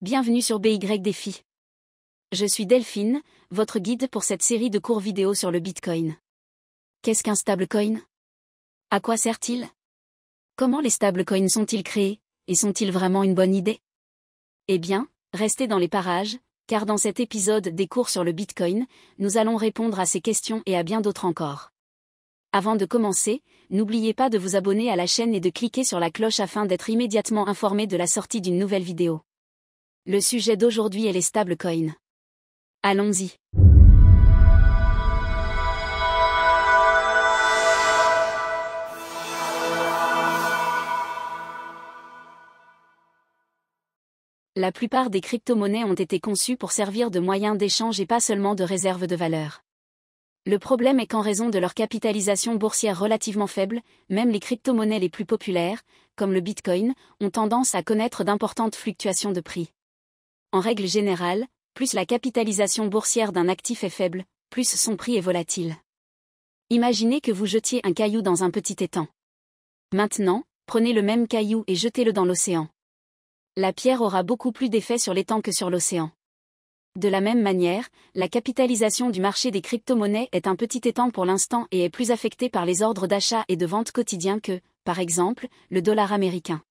Bienvenue sur BY Défi. Je suis Delphine, votre guide pour cette série de courts vidéo sur le Bitcoin. Qu'est-ce qu'un stablecoin? À quoi sert-il? Comment les stablecoins sont-ils créés, et sont-ils vraiment une bonne idée? Eh bien, restez dans les parages, car dans cet épisode des cours sur le Bitcoin, nous allons répondre à ces questions et à bien d'autres encore. Avant de commencer, n'oubliez pas de vous abonner à la chaîne et de cliquer sur la cloche afin d'être immédiatement informé de la sortie d'une nouvelle vidéo. Le sujet d'aujourd'hui est les stablecoins. Allons-y. La plupart des crypto-monnaies ont été conçues pour servir de moyen d'échange et pas seulement de réserve de valeur. Le problème est qu'en raison de leur capitalisation boursière relativement faible, même les crypto-monnaies les plus populaires, comme le Bitcoin, ont tendance à connaître d'importantes fluctuations de prix. En règle générale, plus la capitalisation boursière d'un actif est faible, plus son prix est volatile. Imaginez que vous jetiez un caillou dans un petit étang. Maintenant, prenez le même caillou et jetez-le dans l'océan. La pierre aura beaucoup plus d'effet sur l'étang que sur l'océan. De la même manière, la capitalisation du marché des crypto-monnaies est un petit étang pour l'instant et est plus affectée par les ordres d'achat et de vente quotidiens que, par exemple, le dollar américain.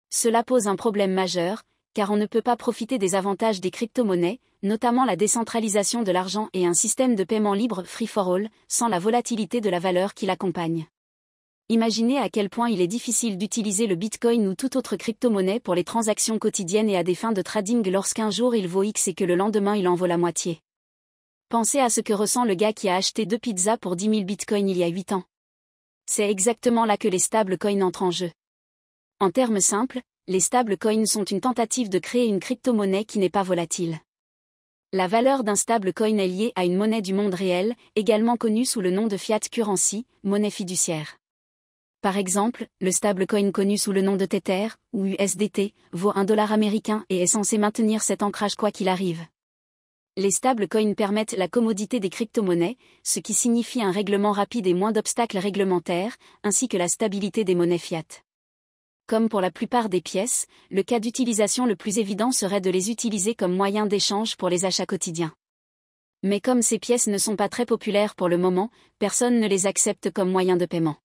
Cela pose un problème majeur, car on ne peut pas profiter des avantages des crypto-monnaies, notamment la décentralisation de l'argent et un système de paiement libre free for all, sans la volatilité de la valeur qui l'accompagne. Imaginez à quel point il est difficile d'utiliser le Bitcoin ou toute autre crypto-monnaie pour les transactions quotidiennes et à des fins de trading lorsqu'un jour il vaut X et que le lendemain il en vaut la moitié. Pensez à ce que ressent le gars qui a acheté 2 pizzas pour 10 000 bitcoins il y a 8 ans. C'est exactement là que les stablecoins entrent en jeu. En termes simples, les stablecoins sont une tentative de créer une crypto-monnaie qui n'est pas volatile. La valeur d'un stablecoin est liée à une monnaie du monde réel, également connue sous le nom de fiat currency, monnaie fiduciaire. Par exemple, le stablecoin connu sous le nom de Tether, ou USDT, vaut $1 américain et est censé maintenir cet ancrage quoi qu'il arrive. Les stablecoins permettent la commodité des crypto-monnaies, ce qui signifie un règlement rapide et moins d'obstacles réglementaires, ainsi que la stabilité des monnaies fiat. Comme pour la plupart des pièces, le cas d'utilisation le plus évident serait de les utiliser comme moyen d'échange pour les achats quotidiens. Mais comme ces pièces ne sont pas très populaires pour le moment, personne ne les accepte comme moyen de paiement.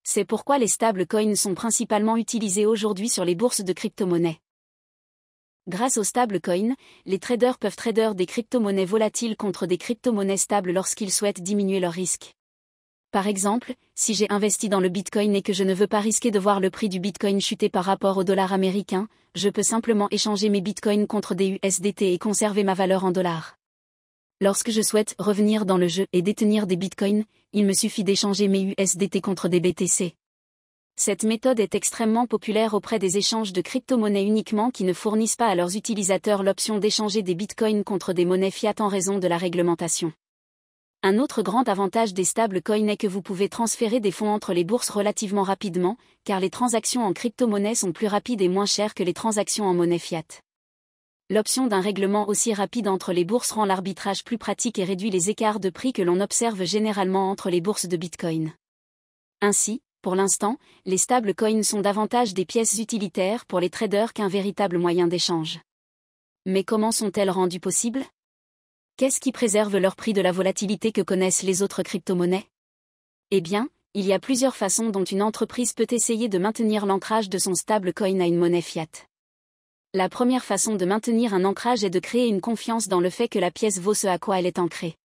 C'est pourquoi les stablecoins sont principalement utilisés aujourd'hui sur les bourses de crypto-monnaies. Grâce aux stablecoins, les traders peuvent trader des crypto-monnaies volatiles contre des crypto-monnaies stables lorsqu'ils souhaitent diminuer leur risque. Par exemple, si j'ai investi dans le Bitcoin et que je ne veux pas risquer de voir le prix du Bitcoin chuter par rapport au dollar américain, je peux simplement échanger mes Bitcoins contre des USDT et conserver ma valeur en dollars. Lorsque je souhaite revenir dans le jeu et détenir des Bitcoins, il me suffit d'échanger mes USDT contre des BTC. Cette méthode est extrêmement populaire auprès des échanges de crypto-monnaies uniquement qui ne fournissent pas à leurs utilisateurs l'option d'échanger des Bitcoins contre des monnaies fiat en raison de la réglementation. Un autre grand avantage des stablecoins est que vous pouvez transférer des fonds entre les bourses relativement rapidement, car les transactions en crypto-monnaie sont plus rapides et moins chères que les transactions en monnaie fiat. L'option d'un règlement aussi rapide entre les bourses rend l'arbitrage plus pratique et réduit les écarts de prix que l'on observe généralement entre les bourses de Bitcoin. Ainsi, pour l'instant, les stablecoins sont davantage des pièces utilitaires pour les traders qu'un véritable moyen d'échange. Mais comment sont-elles rendues possibles? Qu'est-ce qui préserve leur prix de la volatilité que connaissent les autres crypto-monnaies? Eh bien, il y a plusieurs façons dont une entreprise peut essayer de maintenir l'ancrage de son stablecoin à une monnaie fiat. La première façon de maintenir un ancrage est de créer une confiance dans le fait que la pièce vaut ce à quoi elle est ancrée.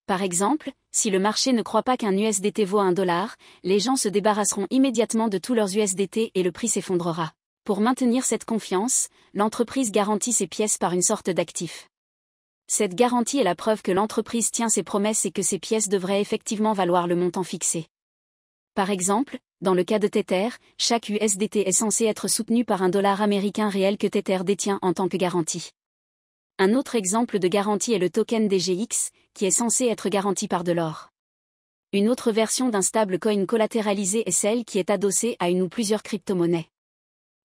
Par exemple, si le marché ne croit pas qu'un USDT vaut $1, les gens se débarrasseront immédiatement de tous leurs USDT et le prix s'effondrera. Pour maintenir cette confiance, l'entreprise garantit ses pièces par une sorte d'actif. Cette garantie est la preuve que l'entreprise tient ses promesses et que ces pièces devraient effectivement valoir le montant fixé. Par exemple, dans le cas de Tether, chaque USDT est censé être soutenu par $1 américain réel que Tether détient en tant que garantie. Un autre exemple de garantie est le token DGX, qui est censé être garanti par de l'or. Une autre version d'un stablecoin collatéralisé est celle qui est adossée à une ou plusieurs crypto-monnaies.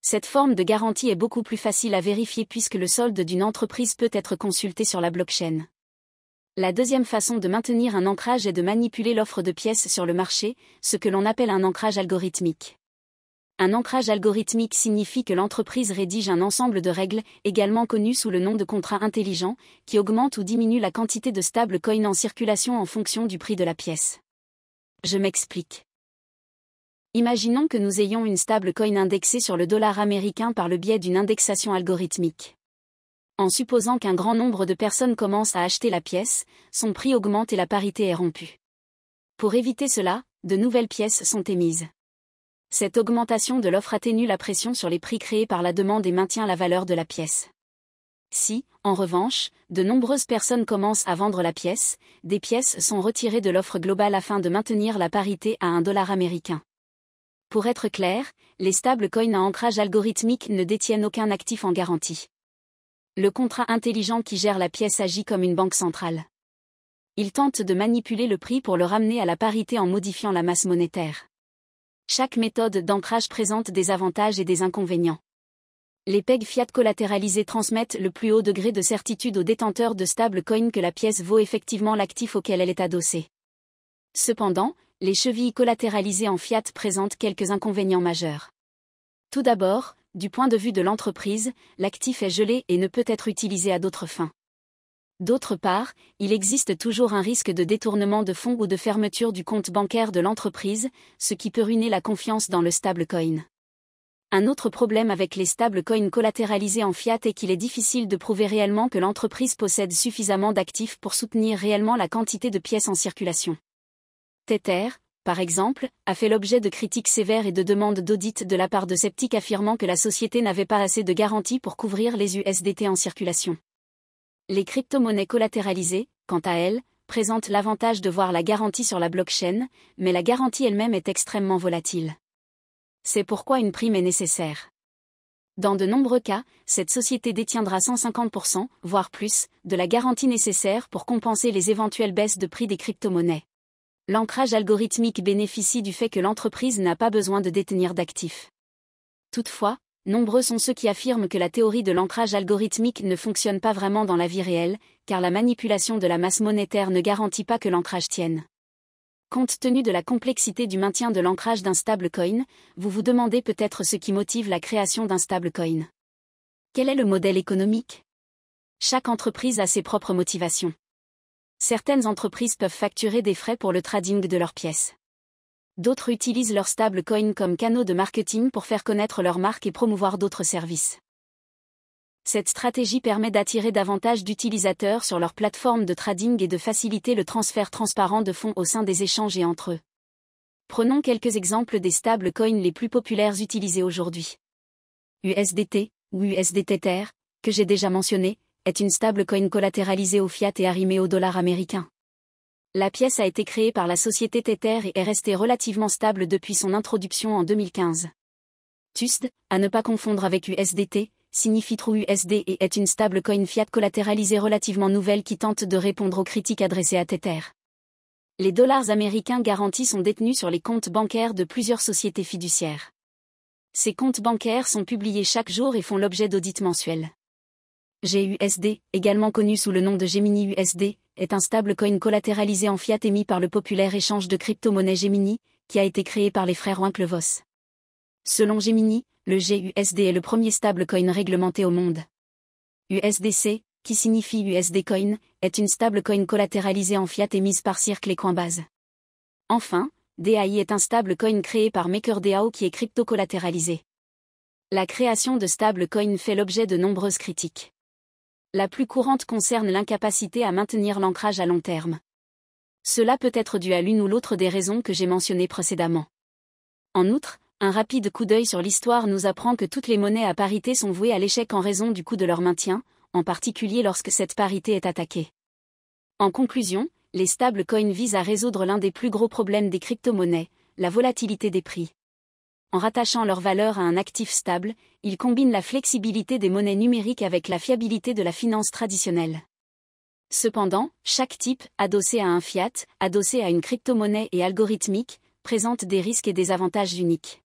Cette forme de garantie est beaucoup plus facile à vérifier puisque le solde d'une entreprise peut être consulté sur la blockchain. La deuxième façon de maintenir un ancrage est de manipuler l'offre de pièces sur le marché, ce que l'on appelle un ancrage algorithmique. Un ancrage algorithmique signifie que l'entreprise rédige un ensemble de règles, également connues sous le nom de contrats intelligents, qui augmentent ou diminuent la quantité de stablecoin en circulation en fonction du prix de la pièce. Je m'explique. Imaginons que nous ayons une stablecoin indexée sur le dollar américain par le biais d'une indexation algorithmique. En supposant qu'un grand nombre de personnes commencent à acheter la pièce, son prix augmente et la parité est rompue. Pour éviter cela, de nouvelles pièces sont émises. Cette augmentation de l'offre atténue la pression sur les prix créés par la demande et maintient la valeur de la pièce. Si, en revanche, de nombreuses personnes commencent à vendre la pièce, des pièces sont retirées de l'offre globale afin de maintenir la parité à $1 américain. Pour être clair, les stablecoins à ancrage algorithmique ne détiennent aucun actif en garantie. Le contrat intelligent qui gère la pièce agit comme une banque centrale. Il tente de manipuler le prix pour le ramener à la parité en modifiant la masse monétaire. Chaque méthode d'ancrage présente des avantages et des inconvénients. Les pegs fiat collatéralisés transmettent le plus haut degré de certitude aux détenteurs de stablecoin que la pièce vaut effectivement l'actif auquel elle est adossée. Cependant, les chevilles collatéralisées en fiat présentent quelques inconvénients majeurs. Tout d'abord, du point de vue de l'entreprise, l'actif est gelé et ne peut être utilisé à d'autres fins. D'autre part, il existe toujours un risque de détournement de fonds ou de fermeture du compte bancaire de l'entreprise, ce qui peut ruiner la confiance dans le stablecoin. Un autre problème avec les stablecoins collatéralisés en fiat est qu'il est difficile de prouver réellement que l'entreprise possède suffisamment d'actifs pour soutenir réellement la quantité de pièces en circulation. Tether, par exemple, a fait l'objet de critiques sévères et de demandes d'audit de la part de sceptiques affirmant que la société n'avait pas assez de garanties pour couvrir les USDT en circulation. Les crypto-monnaies collatéralisées, quant à elles, présentent l'avantage de voir la garantie sur la blockchain, mais la garantie elle-même est extrêmement volatile. C'est pourquoi une prime est nécessaire. Dans de nombreux cas, cette société détiendra 150%, voire plus, de la garantie nécessaire pour compenser les éventuelles baisses de prix des crypto-monnaies. L'ancrage algorithmique bénéficie du fait que l'entreprise n'a pas besoin de détenir d'actifs. Toutefois, nombreux sont ceux qui affirment que la théorie de l'ancrage algorithmique ne fonctionne pas vraiment dans la vie réelle, car la manipulation de la masse monétaire ne garantit pas que l'ancrage tienne. Compte tenu de la complexité du maintien de l'ancrage d'un stablecoin, vous vous demandez peut-être ce qui motive la création d'un stablecoin. Quel est le modèle économique ? Chaque entreprise a ses propres motivations. Certaines entreprises peuvent facturer des frais pour le trading de leurs pièces. D'autres utilisent leur stablecoin comme canaux de marketing pour faire connaître leur marque et promouvoir d'autres services. Cette stratégie permet d'attirer davantage d'utilisateurs sur leur plateforme de trading et de faciliter le transfert transparent de fonds au sein des échanges et entre eux. Prenons quelques exemples des stablecoins les plus populaires utilisés aujourd'hui. USDT, ou USD Tether, que j'ai déjà mentionné, est une stablecoin collatéralisée au fiat et arrimée au dollar américain. La pièce a été créée par la société Tether et est restée relativement stable depuis son introduction en 2015. TUSD, à ne pas confondre avec USDT, signifie TrueUSD et est une stablecoin fiat collatéralisée relativement nouvelle qui tente de répondre aux critiques adressées à Tether. Les dollars américains garantis sont détenus sur les comptes bancaires de plusieurs sociétés fiduciaires. Ces comptes bancaires sont publiés chaque jour et font l'objet d'audits mensuels. GUSD, également connu sous le nom de Gemini USD, est un stablecoin collatéralisé en fiat émis par le populaire échange de crypto-monnaies Gemini, qui a été créé par les frères Winklevoss. Selon Gemini, le GUSD est le premier stablecoin réglementé au monde. USDC, qui signifie USD Coin, est une stablecoin collatéralisée en fiat émise par Circle et Coinbase. Enfin, DAI est un stablecoin créé par MakerDAO qui est crypto-collatéralisé. La création de stablecoins fait l'objet de nombreuses critiques. La plus courante concerne l'incapacité à maintenir l'ancrage à long terme. Cela peut être dû à l'une ou l'autre des raisons que j'ai mentionnées précédemment. En outre, un rapide coup d'œil sur l'histoire nous apprend que toutes les monnaies à parité sont vouées à l'échec en raison du coût de leur maintien, en particulier lorsque cette parité est attaquée. En conclusion, les stablecoins visent à résoudre l'un des plus gros problèmes des crypto-monnaies, la volatilité des prix. En rattachant leur valeur à un actif stable, ils combinent la flexibilité des monnaies numériques avec la fiabilité de la finance traditionnelle. Cependant, chaque type, adossé à un fiat, adossé à une crypto-monnaie et algorithmique, présente des risques et des avantages uniques.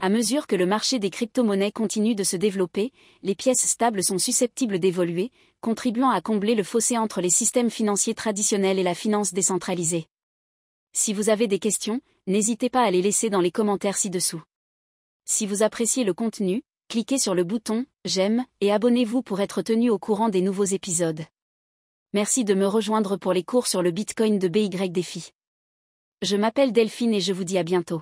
À mesure que le marché des crypto-monnaies continue de se développer, les pièces stables sont susceptibles d'évoluer, contribuant à combler le fossé entre les systèmes financiers traditionnels et la finance décentralisée. Si vous avez des questions, n'hésitez pas à les laisser dans les commentaires ci-dessous. Si vous appréciez le contenu, cliquez sur le bouton « J'aime » et abonnez-vous pour être tenu au courant des nouveaux épisodes. Merci de me rejoindre pour les cours sur le Bitcoin de BY Défi. Je m'appelle Delphine et je vous dis à bientôt.